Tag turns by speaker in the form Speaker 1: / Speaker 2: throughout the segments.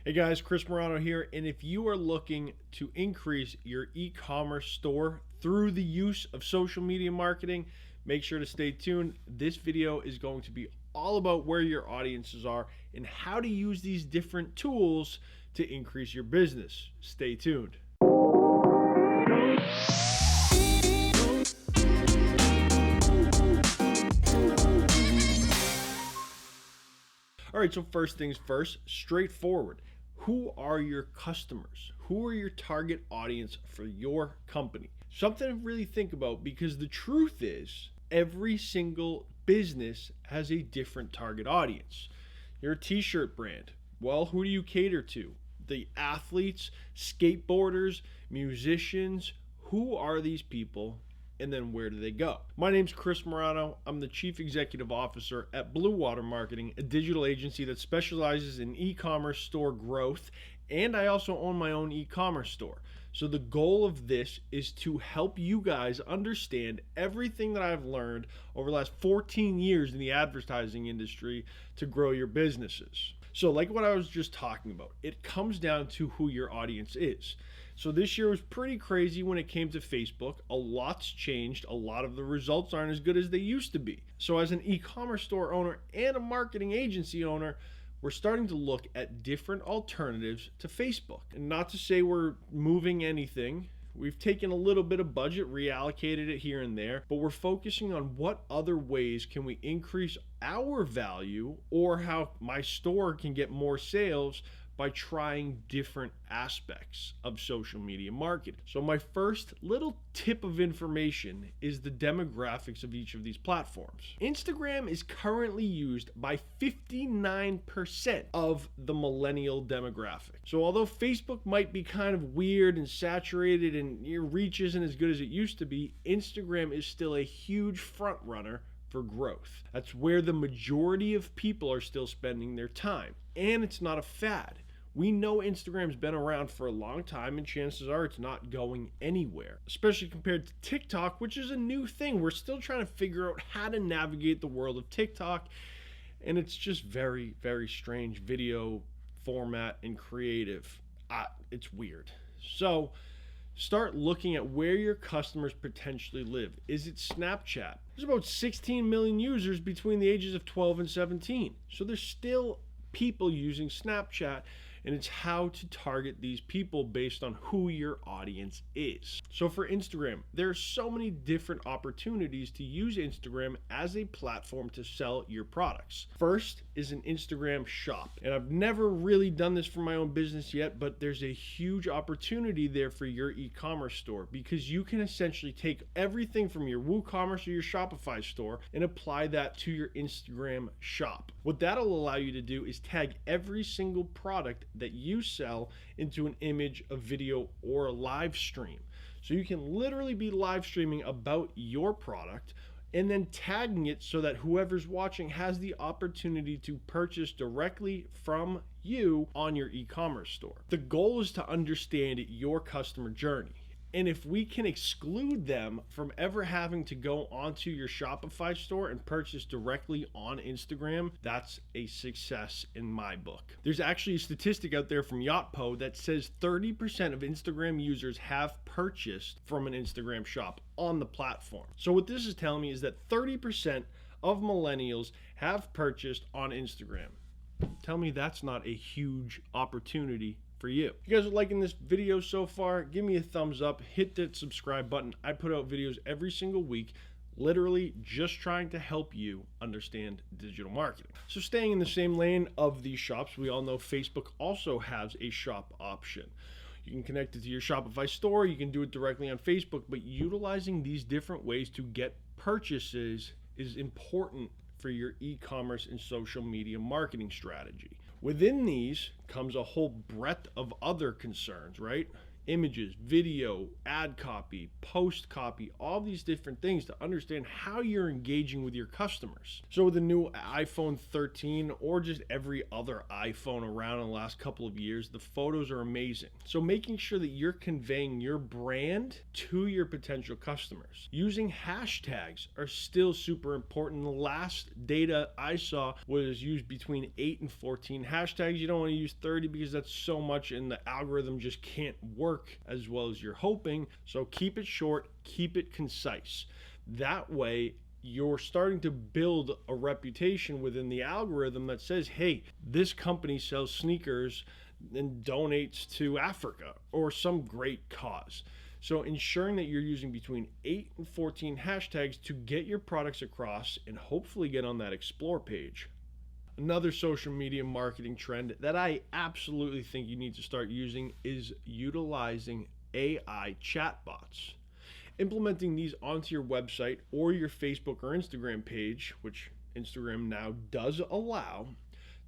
Speaker 1: Hey guys, Chris Morano here, and if you are looking to increase your e-commerce store through the use of social media marketing, make sure to stay tuned. This video is going to be all about where your audiences are and how to use these different tools to increase your business. Stay tuned. All right, so first things first, straightforward. Who are your customers? Who are your target audience for your company? Something to really think about, because the truth is every single business has a different target audience. You're a t-shirt brand. Well, who do you cater to? The athletes, skateboarders, musicians. Who are these people? And then where do they go? My name's Chris Morano. I'm the Chief Executive Officer at Blue Water Marketing, a digital agency that specializes in e-commerce store growth, and I also own my own e-commerce store. So the goal of this is to help you guys understand everything that I've learned over the last 14 years in the advertising industry to grow your businesses. So like what I was just talking about, it comes down to who your audience is. So this year was pretty crazy when it came to Facebook. A lot's changed. A lot of the results aren't as good as they used to be. So as an e-commerce store owner and a marketing agency owner, we're starting to look at different alternatives to Facebook. And not to say we're moving anything. We've taken a little bit of budget, reallocated it here and there, but we're focusing on what other ways can we increase our value, or how my store can get more sales by trying different aspects of social media marketing. So my first little tip of information is the demographics of each of these platforms. Instagram is currently used by 59% of the millennial demographic. So although Facebook might be kind of weird and saturated and your reach isn't as good as it used to be, Instagram is still a huge front runner for growth. That's where the majority of people are still spending their time. And it's not a fad. We know Instagram's been around for a long time, and chances are it's not going anywhere, especially compared to TikTok, which is a new thing. We're still trying to figure out how to navigate the world of TikTok, and it's just very, very strange video format and creative. It's weird. So start looking at where your customers potentially live. Is it Snapchat? There's about 16 million users between the ages of 12 and 17. So there's still people using Snapchat, and it's how to target these people based on who your audience is. So for Instagram, there are so many different opportunities to use Instagram as a platform to sell your products. First is an Instagram shop. And I've never really done this for my own business yet, but there's a huge opportunity there for your e-commerce store, because you can essentially take everything from your WooCommerce or your Shopify store and apply that to your Instagram shop. What that'll allow you to do is tag every single product that you sell into an image, a video, or a live stream. So you can literally be live streaming about your product and then tagging it so that whoever's watching has the opportunity to purchase directly from you on your e-commerce store. The goal is to understand your customer journey. And if we can exclude them from ever having to go onto your Shopify store and purchase directly on Instagram, that's a success in my book. There's actually a statistic out there from Yotpo that says 30% of Instagram users have purchased from an Instagram shop on the platform. So what this is telling me is that 30% of millennials have purchased on Instagram. Tell me that's not a huge opportunity for you. If you guys are liking this video so far, give me a thumbs up, hit that subscribe button. I put out videos every single week, literally just trying to help you understand digital marketing. So staying in the same lane of these shops, we all know Facebook also has a shop option. You can connect it to your Shopify store, you can do it directly on Facebook, but utilizing these different ways to get purchases is important for your e-commerce and social media marketing strategy. Within these comes a whole breadth of other concerns, right? images, video, ad copy, post copy, all these different things to understand how you're engaging with your customers. So with the new iPhone 13 or just every other iPhone around in the last couple of years, the photos are amazing. So making sure that you're conveying your brand to your potential customers. Using hashtags are still super important. The last data I saw was used between 8 and 14 hashtags. You don't want to use 30 because that's so much and the algorithm just can't work as well as you're hoping. So keep it short, keep it concise. That way you're starting to build a reputation within the algorithm that says, hey, this company sells sneakers and donates to Africa or some great cause. So ensuring that you're using between 8 and 14 hashtags to get your products across and hopefully get on that explore page. Another social media marketing trend that I absolutely think you need to start using is utilizing AI chatbots. Implementing these onto your website or your Facebook or Instagram page, which Instagram now does allow,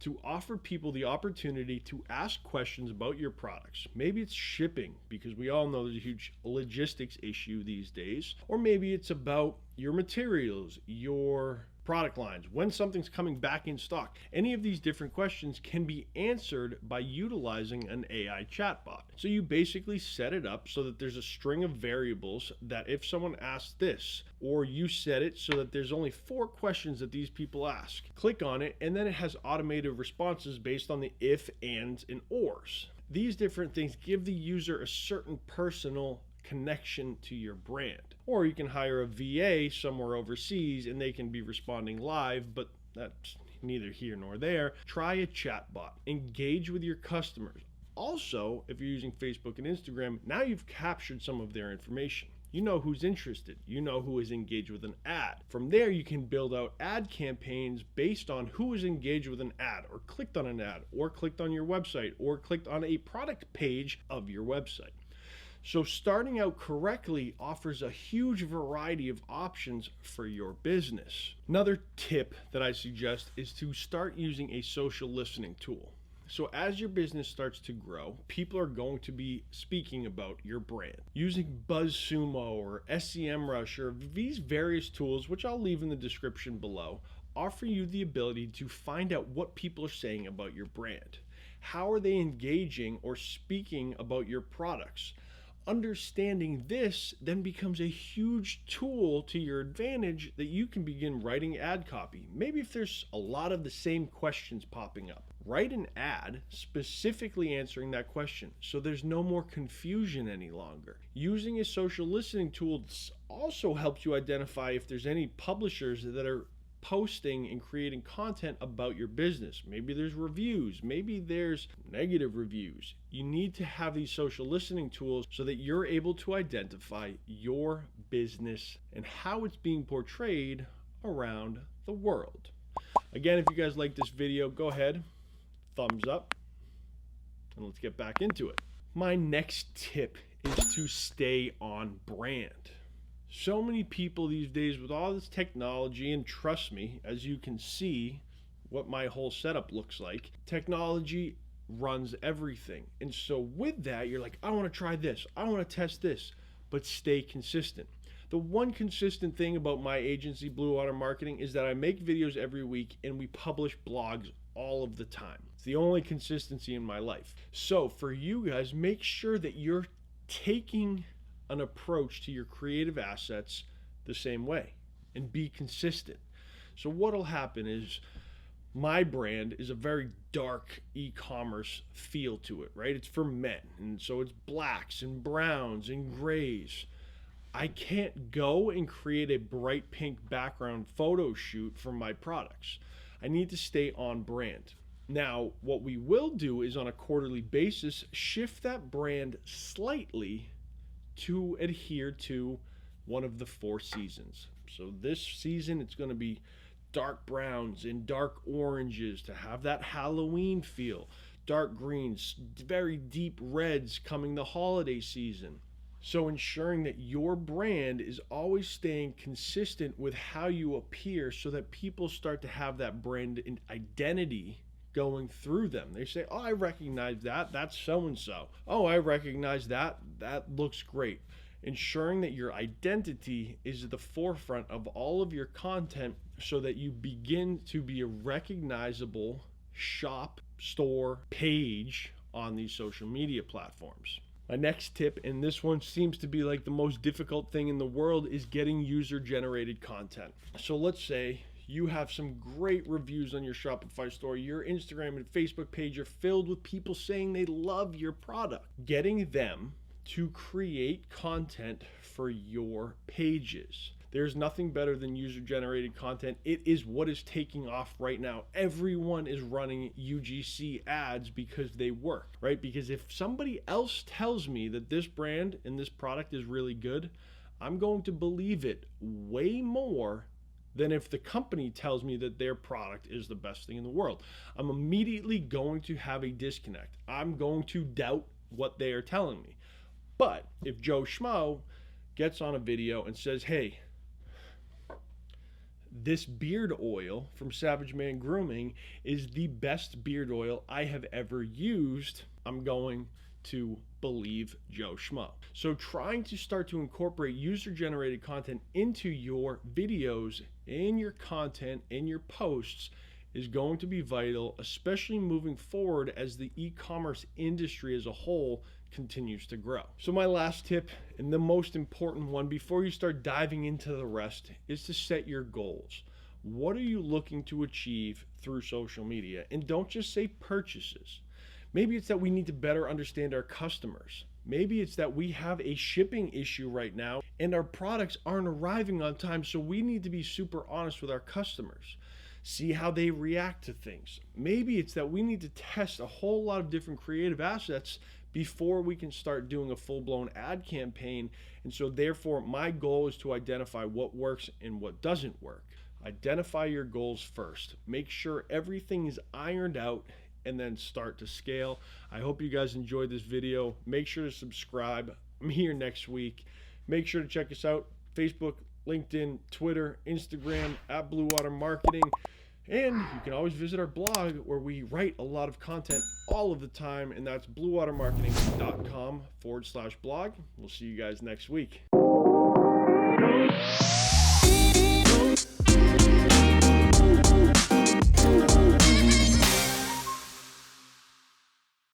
Speaker 1: to offer people the opportunity to ask questions about your products. Maybe it's shipping, because we all know there's a huge logistics issue these days. Or maybe it's about your materials, your product lines, when something's coming back in stock. Any of these different questions can be answered by utilizing an AI chatbot. So you basically set it up so that there's a string of variables that if someone asks this, or you set it so that there's only 4 questions that these people ask, click on it, and then it has automated responses based on the if, ands, and ors. These different things give the user a certain personal connection to your brand. Or you can hire a VA somewhere overseas and they can be responding live, but that's neither here nor there. Try a chatbot. Engage with your customers. Also, if you're using Facebook and Instagram, now you've captured some of their information. You know who's interested. You know who is engaged with an ad. From there, you can build out ad campaigns based on who is engaged with an ad, or clicked on an ad, or clicked on your website, or clicked on a product page of your website. So starting out correctly offers a huge variety of options for your business. Another tip that I suggest is to start using a social listening tool. So as your business starts to grow, people are going to be speaking about your brand. Using BuzzSumo or SEMrush or these various tools, which I'll leave in the description below, offer you the ability to find out what people are saying about your brand. How are they engaging or speaking about your products? Understanding this then becomes a huge tool to your advantage that you can begin writing ad copy. Maybe if there's a lot of the same questions popping up, write an ad specifically answering that question so there's no more confusion any longer. Using a social listening tool also helps you identify if there's any publishers that are posting and creating content about your business. Maybe there's reviews, maybe there's negative reviews. You need to have these social listening tools so that you're able to identify your business and how it's being portrayed around the world. Again, if you guys like this video, go ahead, thumbs up, and let's get back into it. My next tip is to stay on brand. So many people these days with all this technology, and trust me, as you can see what my whole setup looks like, technology runs everything. And so with that, you're like, I want to try this, I want to test this, but stay consistent. The one consistent thing about my agency, Blue Water Marketing, is that I make videos every week and we publish blogs all of the time. It's the only consistency in my life. So for you guys, make sure that you're taking an approach to your creative assets the same way and be consistent. So what'll happen is my brand is a very dark e-commerce feel to it, right? It's for men, and so it's blacks and browns and grays. I can't go and create a bright pink background photo shoot for my products. I need to stay on brand. Now, what we will do is on a quarterly basis, shift that brand slightly to adhere to one of the 4 seasons. So this season, it's going to be dark browns and dark oranges to have that Halloween feel, dark greens, very deep reds coming the holiday season. So ensuring that your brand is always staying consistent with how you appear so that people start to have that brand identity going through them. They say, oh, I recognize that. That's so-and-so. Oh, I recognize that. That looks great. Ensuring that your identity is at the forefront of all of your content so that you begin to be a recognizable shop, store, page on these social media platforms. My next tip, and this one seems to be like the most difficult thing in the world, is getting user-generated content. So let's say you have some great reviews on your Shopify store. Your Instagram and Facebook page are filled with people saying they love your product. Getting them to create content for your pages. There's nothing better than user-generated content. It is what is taking off right now. Everyone is running UGC ads because they work, right? Because if somebody else tells me that this brand and this product is really good, I'm going to believe it way more than if the company tells me that their product is the best thing in the world. I'm immediately going to have a disconnect. I'm going to doubt what they are telling me. But if Joe Schmo gets on a video and says, hey, this beard oil from Savage Man Grooming is the best beard oil I have ever used, I'm going to believe Joe Schmo. So trying to start to incorporate user-generated content into your videos, in your content, in your posts is going to be vital, especially moving forward as the e-commerce industry as a whole continues to grow. So my last tip, and the most important one before you start diving into the rest, is to set your goals. What are you looking to achieve through social media? And don't just say purchases. Maybe it's that we need to better understand our customers. Maybe it's that we have a shipping issue right now and our products aren't arriving on time, so we need to be super honest with our customers. See how they react to things. Maybe it's that we need to test a whole lot of different creative assets before we can start doing a full-blown ad campaign. And so therefore, my goal is to identify what works and what doesn't work. Identify your goals first. Make sure everything is ironed out and then start to scale. I hope you guys enjoyed this video. Make sure to subscribe. I'm here next week. Make sure to check us out. Facebook, LinkedIn, Twitter, Instagram, at Blue Water Marketing. And you can always visit our blog where we write a lot of content all of the time, and that's bluewatermarketing.com/blog. We'll see you guys next week.